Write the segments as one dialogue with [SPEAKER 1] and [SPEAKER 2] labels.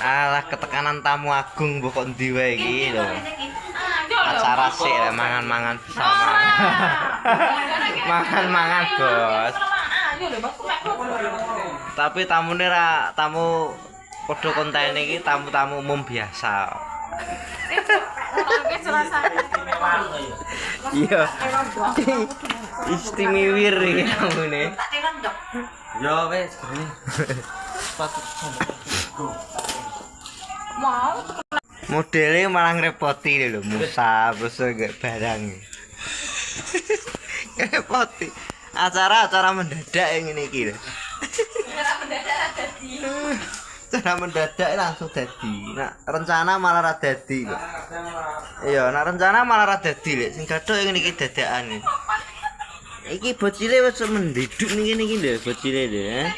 [SPEAKER 1] Alah ketekanan tamu agung pokok ndi wae iki lho. Acara sik mangan-mangan bersama. Mangan-mangan, Bos. Tapi tamune ra tamu padha konten iki tamu-tamu umum biasa. Iya. Istimewir iki tamune. Yo wis gini. Mau modelnya malah ngerepoti lho Musa terus gak barang. Ngerepoti. Acara mendadak yang ini iki lho. Cara mendadak langsung dadi. Nah, rencana malah ra dadi kok. Iya, nek rencana malah ra dadi lho. Sing gathuk ngene iki dadakan. Iki bocile wis mendiduk ning kene iki lho, bocile lho,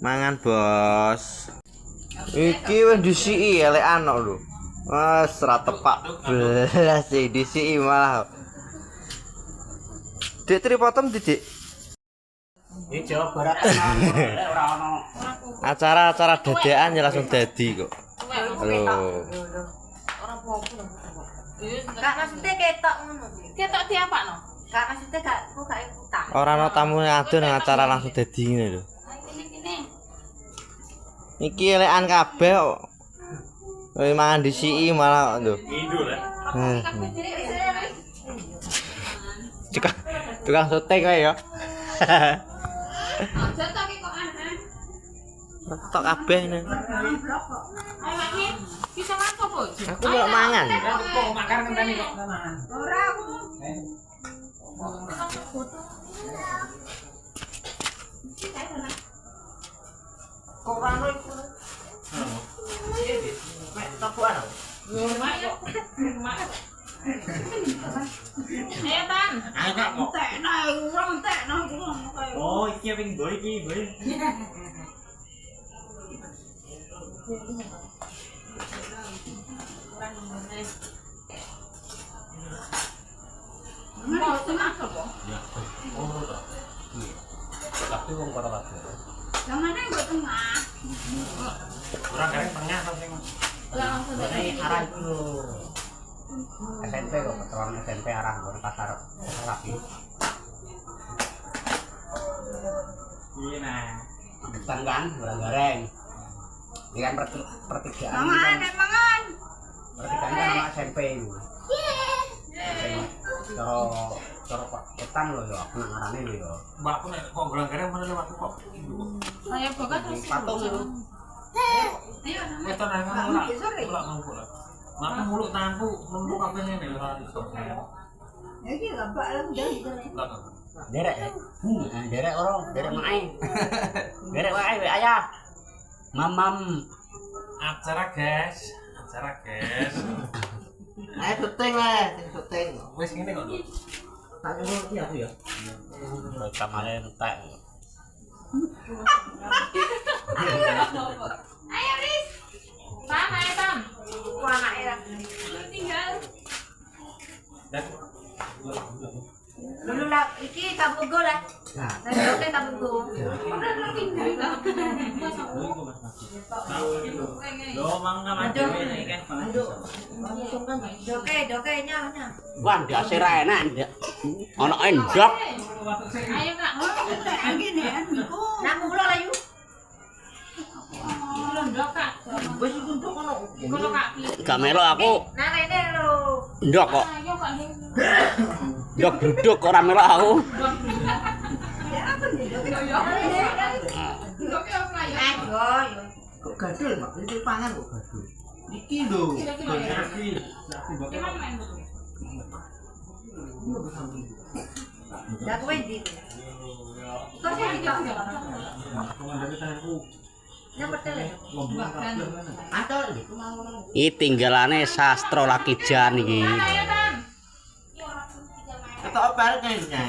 [SPEAKER 1] Mangan, Bos. Iki wis disiki elekan kok lho. Wes ra tepak belas iki disiki malah. Dik tripotem Dik.
[SPEAKER 2] Ini Jawa Barat ora ono.
[SPEAKER 1] Acara dadakan ya langsung dadi kok. Lho.
[SPEAKER 3] Ora apa-apa. Kak maksudnya ketok ngono. Ketok diapakno? Kak maksudnya gak ikutan.
[SPEAKER 1] Ora ana tamu adon acara langsung dadi ngene lho. Iki elekan kabeh kok. Wis mangan disiki malah lho.
[SPEAKER 2] Indul ya.
[SPEAKER 1] Tukang syuting kae ya.
[SPEAKER 3] Aja tok kok aneh.
[SPEAKER 1] Tok kabeh ne.
[SPEAKER 3] Ayo iki bisa makan apa?
[SPEAKER 1] Aku mau mangan.
[SPEAKER 2] Kok makan ngenteni kok.
[SPEAKER 3] Ora aku.
[SPEAKER 1] Kok ora ono iku. Mek tapuan.
[SPEAKER 3] Ayo Tan.
[SPEAKER 2] Ayo Kak kok.
[SPEAKER 3] Entekno, ora entekno iku.
[SPEAKER 2] Oh, iki ping boy iki, boy.
[SPEAKER 3] Mau tenan apa?
[SPEAKER 2] Ya. Oh, to. Iya. Tapi wong karo kabeh.
[SPEAKER 3] Jangan mbok tengah.
[SPEAKER 2] Ora gareng tengah to sing.
[SPEAKER 3] Langsung
[SPEAKER 2] Ini arah itu lho. SMP kok, keterangan SMP arah nggon pasar rapi. Iya nah. Bukan kan, goreng gareng. Ini kan pertigaan.
[SPEAKER 3] mangan.
[SPEAKER 2] Pertigaan kan anak SMP itu. Cara Pak Ketan lho ya, aku ngarane lho ya.
[SPEAKER 4] Mbakku nek kok goreng gareng mana lewat kok.
[SPEAKER 3] Ayo buka terus.
[SPEAKER 2] Patung itu.
[SPEAKER 3] Ayo.
[SPEAKER 4] Keton nang ngono lah. Mulak ngumpul lah. Maka muluk tanganku numpuk kabeh ngene lho ora iso.
[SPEAKER 3] Ya iki gambak lah udah.
[SPEAKER 2] Derek ya? Derek orang, derek mae. Derek wae ayah. Mamam.
[SPEAKER 4] Acara guys.
[SPEAKER 1] Ayo syuting lah, syuting.
[SPEAKER 4] Wis ngene kok.
[SPEAKER 2] Tak ngerti aku ya. Kamane entek.
[SPEAKER 3] Ayo Riz. Tam, ayo Tam. Wah, anake ra. Tinggal. Dulu lah, iki kabugo lah.
[SPEAKER 2] Nah,
[SPEAKER 3] Oke kabugo.
[SPEAKER 4] Yo mangga maju iki kan.
[SPEAKER 3] Doke nya.
[SPEAKER 2] wah ndase ra enak ndak. Ono endok.
[SPEAKER 3] Ayo Kak. Ngene ya, Miko. Nang mulo lah yuk. Mulo ndok Kak.
[SPEAKER 1] Wis iku nduk ono.
[SPEAKER 3] Kono Kak.
[SPEAKER 2] Gak melok aku
[SPEAKER 3] Nah rene lho.
[SPEAKER 2] ndok kok.
[SPEAKER 3] Ayo Kak.
[SPEAKER 2] Ndok duduk kok ora melok aku.
[SPEAKER 3] Ya apa nih? Doke apa ya? Yo.
[SPEAKER 1] Kok gadul, Mak? Iki pangan kok gadul. Iki lho.
[SPEAKER 3] Gimana main betul? Dah kowe ndi? Kok sing iki? Ya betul ya.
[SPEAKER 1] Atol iki mau.
[SPEAKER 2] Iki tinggalane sastra Lakijan iki.
[SPEAKER 3] Ayo Tan.
[SPEAKER 1] Ketok bal kene.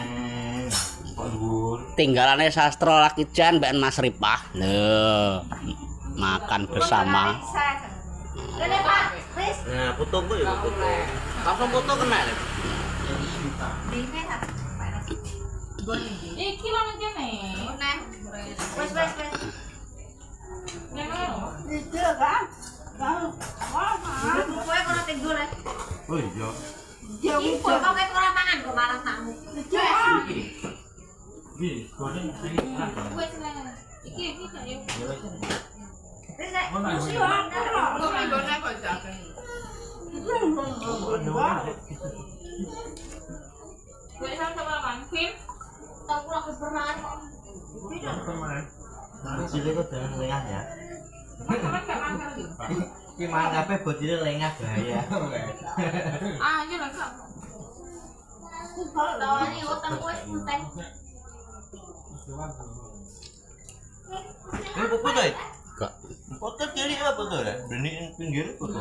[SPEAKER 1] Kok dhuwur.
[SPEAKER 2] Tinggalane sastra Lakijan mbek Mas Ripah. Lho. Makan bersama.
[SPEAKER 3] Rene Pak, wis.
[SPEAKER 1] Nah, fotoku ya foto. Langsung foto kena lho.
[SPEAKER 3] Dine ta. Iki lho kene. Wis.
[SPEAKER 4] Oh iya.
[SPEAKER 3] Iki kok kayak ora mangan kok malah tamu.
[SPEAKER 4] Iki goreng iki.
[SPEAKER 3] Wes lah. Iki gak yo.
[SPEAKER 1] Bojile kok dengan lengah ya. Ki manggape bojile lengah bahaya.
[SPEAKER 3] Ah, iya lah kak. Tawani utang wes enteng.
[SPEAKER 1] Ini pupu tuh.
[SPEAKER 2] Kak.
[SPEAKER 1] Foto kiri apa foto ya? Berani pinggir foto.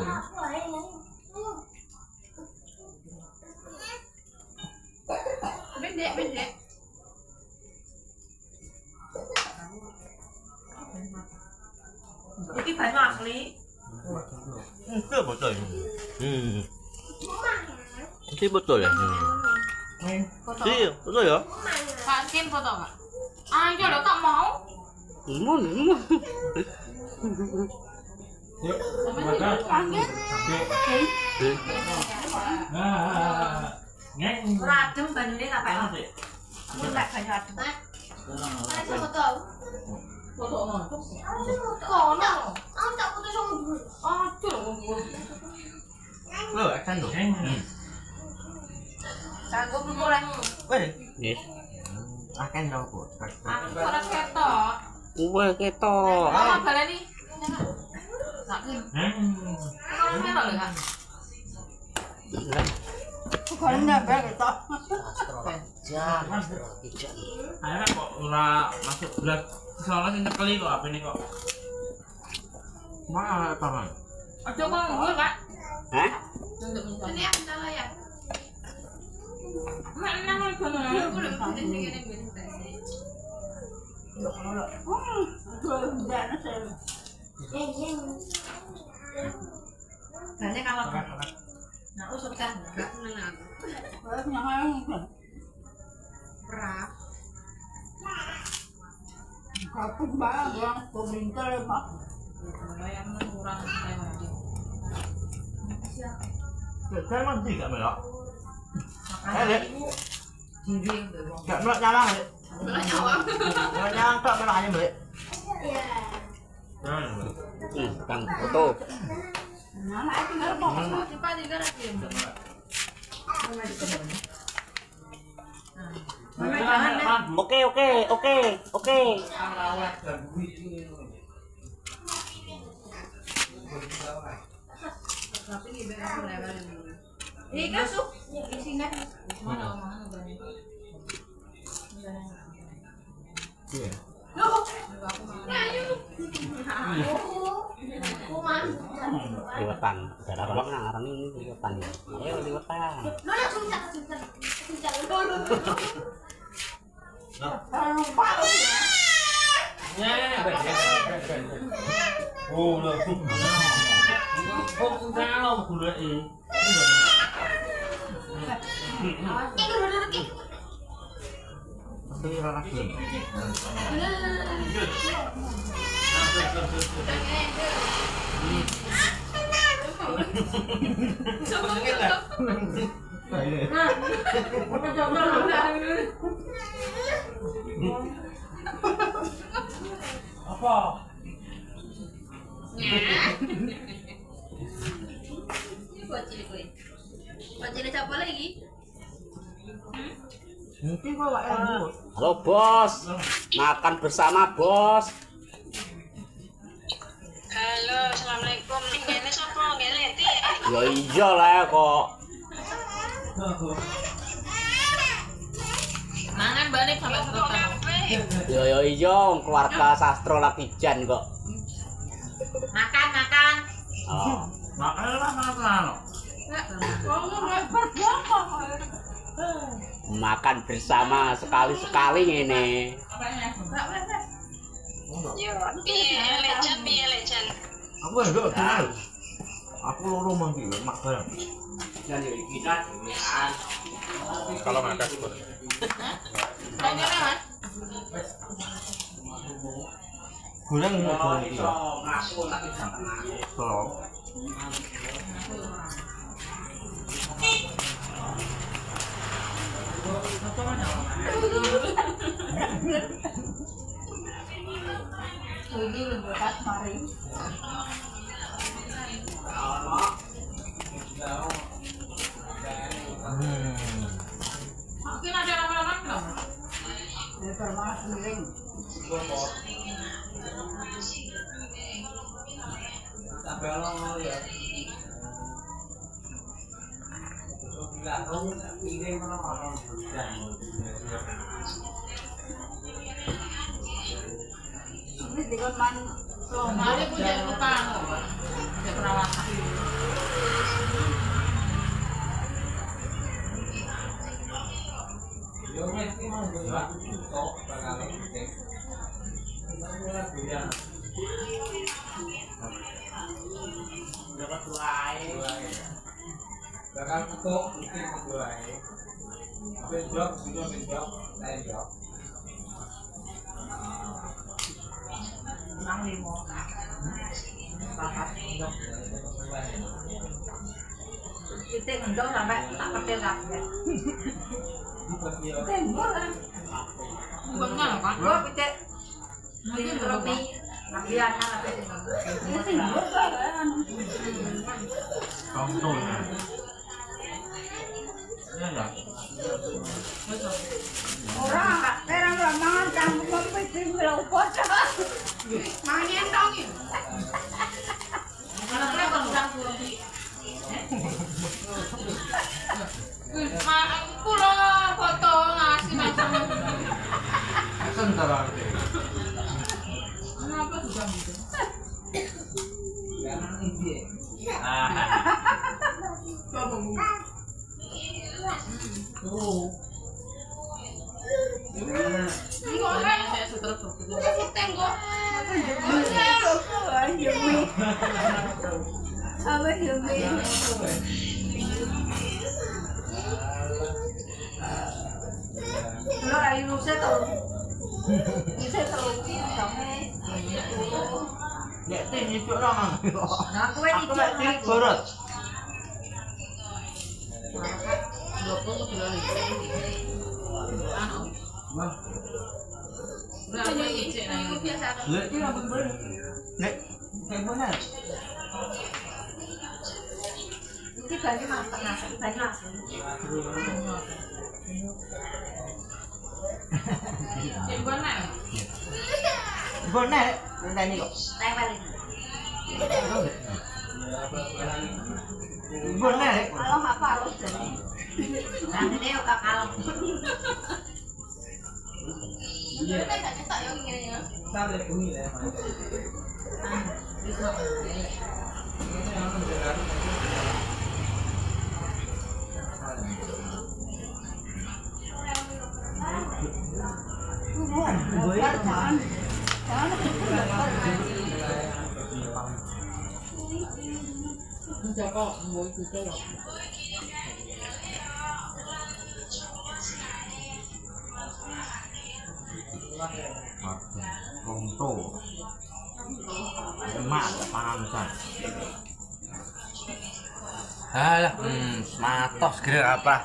[SPEAKER 3] Bendek. Iki banyu asli.
[SPEAKER 1] Itu betul. Ini betul ya.
[SPEAKER 3] Foto.
[SPEAKER 1] Iya, betul ya.
[SPEAKER 3] Kak Kim foto enggak? Ah, iya lo kak mau.
[SPEAKER 2] Mun.
[SPEAKER 4] Ngeng.
[SPEAKER 3] Radem bandine tak pek. Aku tak banyu adem. Mana foto? Foto ono. Kono. Aku tak foto sama dulu. Aduh.
[SPEAKER 1] Lo akan lo.
[SPEAKER 3] Sanggup mulai.
[SPEAKER 1] Weh,
[SPEAKER 2] Nggih.
[SPEAKER 1] akan dong kok.
[SPEAKER 3] Aku ora ketok.
[SPEAKER 2] Kuwe ketok.
[SPEAKER 3] Oh, baleni. Tak Kim.
[SPEAKER 4] Ngeng.
[SPEAKER 3] Kalau ketok lho, Kak.
[SPEAKER 4] Ayo kok ora masuk belas. Soalnya sing nyekeli kok apene kok. Mana paman?
[SPEAKER 3] Aja kok nggur, Kak.
[SPEAKER 2] Hah?
[SPEAKER 3] Ini aku salah ya. Mak nang kono. Aku lho sing ngene ngene. Banyak kalau nah, aku suka enggak menang. Berat.
[SPEAKER 5] Kapuk banget, pemerintah pak.
[SPEAKER 3] Kalau yang kurang saya lagi.
[SPEAKER 1] Saya mah tidak melok.
[SPEAKER 3] Makanya ibu sendiri
[SPEAKER 1] Gak melok nyawang.
[SPEAKER 3] Melok nyawang.
[SPEAKER 1] Melok nyawang tok melok aja, Mbak.
[SPEAKER 2] Kang foto.
[SPEAKER 5] Nah, itu nggak mau.
[SPEAKER 3] Cepat tiga lagi.
[SPEAKER 2] Oke.
[SPEAKER 3] Ini kan sup isinya mana omongan banyak.
[SPEAKER 1] Iya.
[SPEAKER 3] Loh, aku mau.
[SPEAKER 2] Liwetan. Daerah Rembang ngarang ini liwetan. Ayo liwetan.
[SPEAKER 3] Loh, suncak.
[SPEAKER 4] Oh, lho. Kok salah goleki.
[SPEAKER 1] Tapi ora lagi.
[SPEAKER 4] Apa?
[SPEAKER 3] Buat cilik apa lagi?
[SPEAKER 1] Mungkin kok wae dulu.
[SPEAKER 2] Halo bos. Makan bersama bos.
[SPEAKER 6] Halo, assalamualaikum. Ini siapa? Ngeleti.
[SPEAKER 2] Ya iya lah kok.
[SPEAKER 3] Mangan balik sampai selesai.
[SPEAKER 2] Ya iya keluarga sastro Lakijan kok.
[SPEAKER 3] Makan.
[SPEAKER 2] Oh.
[SPEAKER 4] Makanya lah mana
[SPEAKER 2] Makan bersama sekali-sekali ini.
[SPEAKER 6] Yo, piye legend.
[SPEAKER 1] Aku enggak tahu. Aku loro mangki mak barang.
[SPEAKER 2] Dan kita
[SPEAKER 4] kalau makan
[SPEAKER 1] Goreng mau goreng iki.
[SPEAKER 2] Masuk tapi jangan.
[SPEAKER 1] Tolong.
[SPEAKER 5] Ini lepas mari.
[SPEAKER 3] Mungkin ada lama-lama enggak?
[SPEAKER 5] Lepas mas miring. Ini tikon man.
[SPEAKER 3] Mari pun jadi tukang. Jadi perawatan.
[SPEAKER 4] Bakal ketuk, mungkin keduai. Benjok, benjok, lain jok.
[SPEAKER 5] Nang limo. Kita ngendong sampai tak petil kabeh. Tembok kan.
[SPEAKER 3] Buangnya loh kan?
[SPEAKER 5] Gua pitik. Ini romi. Nabian anak itu. Ini tembok kan.
[SPEAKER 4] Kontrol. Ini enggak.
[SPEAKER 5] Orang mangan campur kopi sing lho poso.
[SPEAKER 3] Main dong ini. Kalau berapa orang pulang di? Aku loh foto ngasih macam.
[SPEAKER 4] Sebentar aja.
[SPEAKER 3] Kenapa juga gitu?
[SPEAKER 4] Jangan ini. Tuh.
[SPEAKER 3] Ini kok saya sudah tuh. Kita kok.
[SPEAKER 5] Yumi. Apa Yumi? Lo ai lu sẽ tàu. Đi sẽ tàu tổng ấy.
[SPEAKER 1] Nek tin nyucuk nang.
[SPEAKER 5] Nah, kowe
[SPEAKER 1] Aku
[SPEAKER 5] iki
[SPEAKER 1] mek tin borot.
[SPEAKER 3] Lopo tuh bilang Udah aja ngecek lagi. Biasa.
[SPEAKER 1] Nek kayak mana?
[SPEAKER 5] iki banyu mateng nasi, banyu asin.
[SPEAKER 3] Jadi mana?
[SPEAKER 1] Bonek, ini kok.
[SPEAKER 5] Tempel ini.
[SPEAKER 1] Bonek.
[SPEAKER 5] Kalau apa harus jadi. Nah, ini udah kalem.
[SPEAKER 3] Kita enggak cetak yang ini ya.
[SPEAKER 4] Kita lihat bumi ya.
[SPEAKER 3] Bisa. Jago mau itu loh.
[SPEAKER 1] Konto. Emak pangan. Alah, matos gerak apa?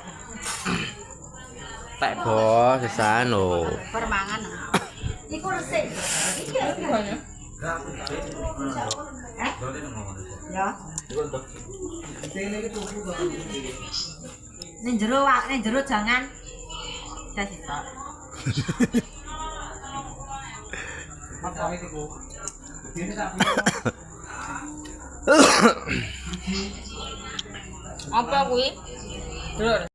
[SPEAKER 1] Tek bos, sesano.
[SPEAKER 5] Permangan. Iku resik. Iki
[SPEAKER 3] Banyak.
[SPEAKER 5] ya. Ning jero jangan. Saya sitok.
[SPEAKER 3] Apa kuwi? Dulur.